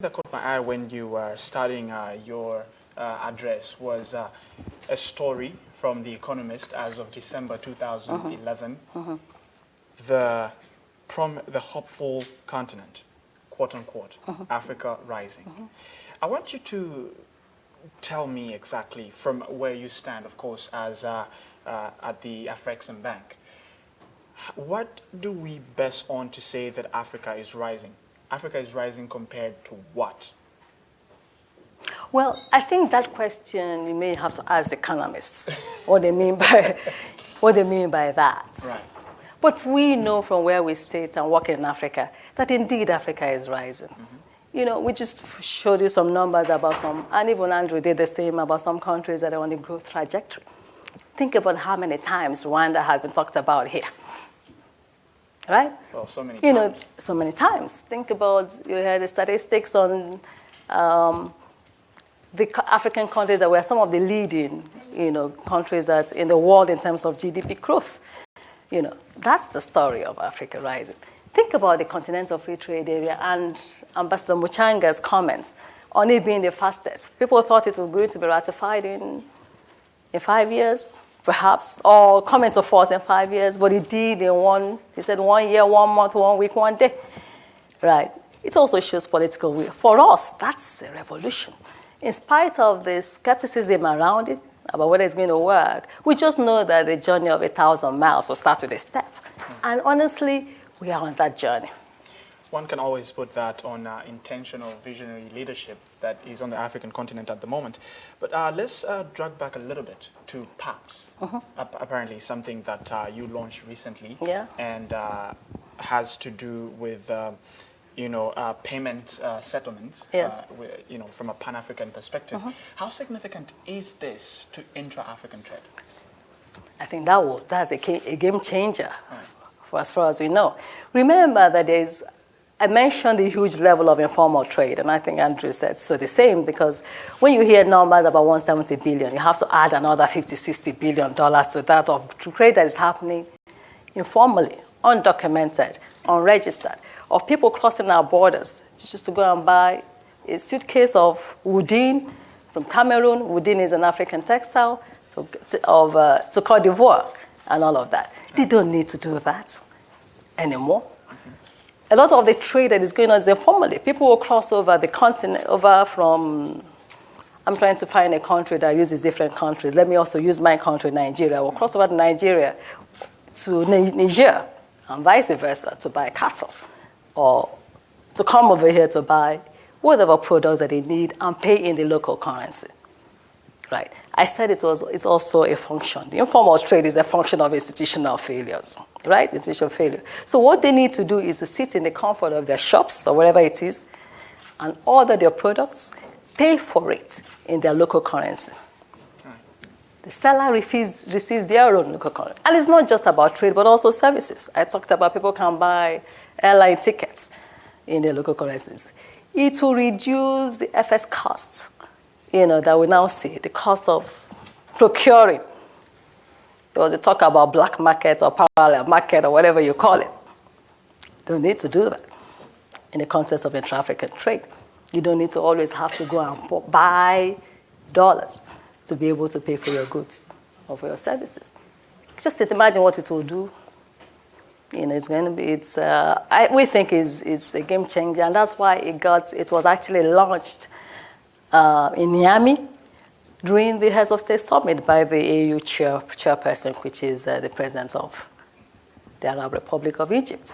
That caught my eye when you were starting your address was a story from The Economist as of December 2011. The hopeful continent, quote unquote, Africa rising. I want you to tell me exactly from where you stand, of course, as at the Afreximbank. What do we best on to say that Africa is rising? Africa is rising compared to what? Well, I think that question you may have to ask the economists what they mean by that. Right. But we know from where we sit and work in Africa that indeed Africa is rising. You know, we just showed you some numbers about some, and even Andrew did the same about some countries that are on a growth trajectory. Think about how many times Rwanda has been talked about here. Right? Well, so many times. You know, so many times. Think about, you heard the statistics on the African countries that were some of the leading, countries that in the world in terms of GDP growth. You know, that's the story of Africa rising. Think about the Continental Free Trade Area and Ambassador Muchanga's comments on it being the fastest. People thought it was going to be ratified in 5 years. Perhaps, or come into force in 5 years, but he did in he said 1 year, 1 month, 1 week, 1 day. Right. It also shows political will. For us, that's a revolution. In spite of the skepticism around it, about whether it's going to work, we just know that the journey of 1,000 miles will start with a step. And honestly, we are on that journey. One can always put that on intentional visionary leadership that is on the African continent at the moment. But let's drag back a little bit to PAPS, apparently something that you launched recently, and has to do with payment settlements, from a Pan-African perspective. How significant is this to intra-African trade? I think that's a game changer, for as far as we know. Remember that I mentioned the huge level of informal trade, and I think Andrew said so the same, because when you hear numbers about 170 billion, you have to add another $50, $60 billion to that of trade that is happening informally, undocumented, unregistered, of people crossing our borders just to go and buy a suitcase of woodin from Cameroon. Woodin is an African textile, to Cote d'Ivoire, and all of that. They don't need to do that anymore. A lot of the trade that is going on is informally. People will cross over the continent, I'm trying to find a country that uses different countries. Let me also use my country, Nigeria. We'll cross over to Nigeria to Niger, and vice versa, to buy cattle, or to come over here to buy whatever products that they need and pay in the local currency. Right. I said it's also a function. The informal trade is a function of institutional failures, right? Institutional failure. So what they need to do is to sit in the comfort of their shops or wherever it is and order their products, pay for it in their local currency. The seller receives their own local currency. And it's not just about trade, but also services. I talked about people can buy airline tickets in their local currencies. It will reduce the FS costs, that we now see, the cost of procuring. There was a talk about black market or parallel market or whatever you call it. Don't need to do that in the context of intra-African trade. You don't need to always have to go and buy dollars to be able to pay for your goods or for your services. Just imagine what it will do. It's going to be, we think it's a game changer, and that's why it was actually launched in Miami during the Heads of State Summit by the AU chairperson, which is the president of the Arab Republic of Egypt.